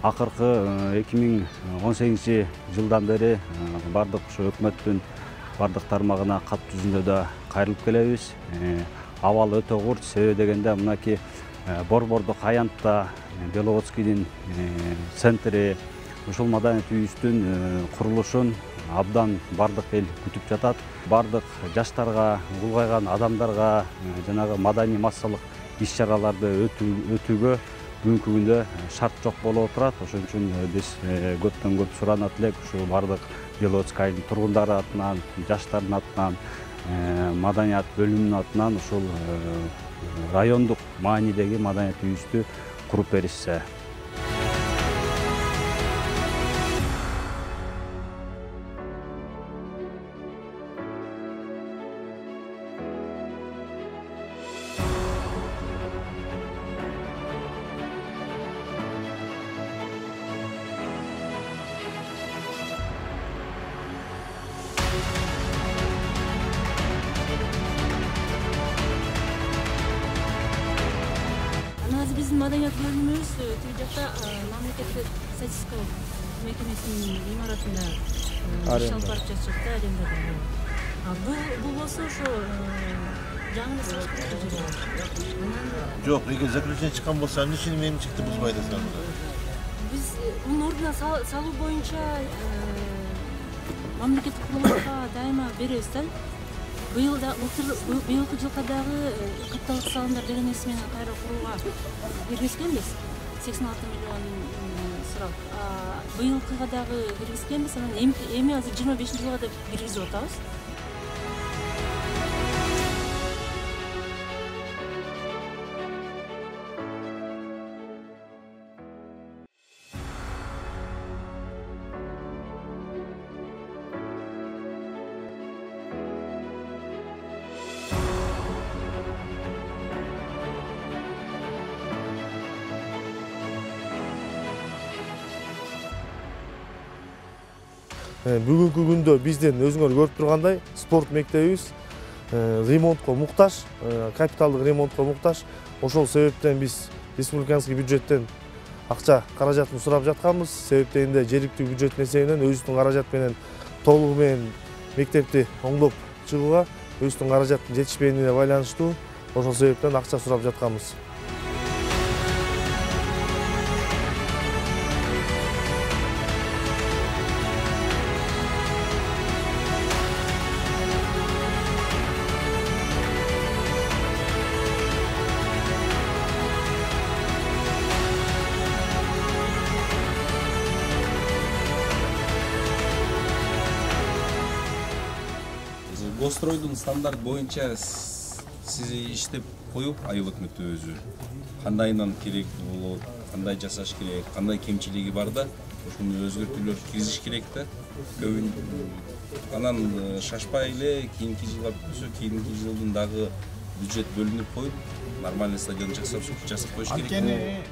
Акыркы 2018-жылдан бери бардык ушу өкмөттүн бардык тармагына кат түзүндө кайрылып келебиз. Абал өтө курч, себеби дегенде мынакей Борбордук аянтта Беловодскийдин центри ушул маданият үйүбүздүн курулушун абдан бардык эл күтүп жатат. Бардык жаштарга, улгайган адамдарга жанагы маданий массалык иш-чараларды өтүүгө бүгүнкү күндө шарт жок болуп отурат. Ошон үчүн биз көптөн көп суранат элек ушу бардык Беловодский айылдын тургундары атынан, жаштардын атынан, маданият бөлүмүнүн атынан ушул райондук маанидеги маданият үйүбүздү куруп беришсе. Биздин маданият бөлүмүбүз тил жакта мамлекеттик статистикалык мекемесинин имаратында иш алып барып жатышат да, арендада. Бул болсо ошо жаңы Жок, эгер заключение чыккан болсо, эмне үчүн менин чыкты бузбайт атасыз? Биз мунун ордуна салуу боюнча мамлекеттик курулушка дайыма беребиз да. Быйылкы жылга дагы катталык салымдар деген эс менен кайра курууга киргизгенбиз. 86 миллион сурап. Быйылкыга дагы киргизгенбиз, анан эми азыр 25-жылга да киргизип атабыз. Бүгүнкү күндө бизден өзүңөр көрүп тургандай спорт мектебибиз ремонтко муктаж, капиталдык ремонтко муктаж. Ошол себептен биз республиканский бюджеттен акча каражатын сурап жатканбыз. Себептенде жергиликтүү бюджеттин эсебинен өзүбүздүн каражат менен толугу менен мектепти оңдоп чыгууга өзүбүздүн каражаттын жетишпегенине байланыштуу. Ошол себептен акча сурап жатканбыз. Гостройдун стандарт боюнча сиз иштеп коюп, айыл өкмөтү өзү кандайынан керек болот, кандай жасаш керек, кандай кемчилиги бар да, ошону өзгөртүүлөр киргизиш керек да. Көбүн анан шашпай эле кийинки жылга бүтпөсө, кийинки жылдын дагы бюджет бөлүнүп коюп, нормальный стадион жасап коюш керек.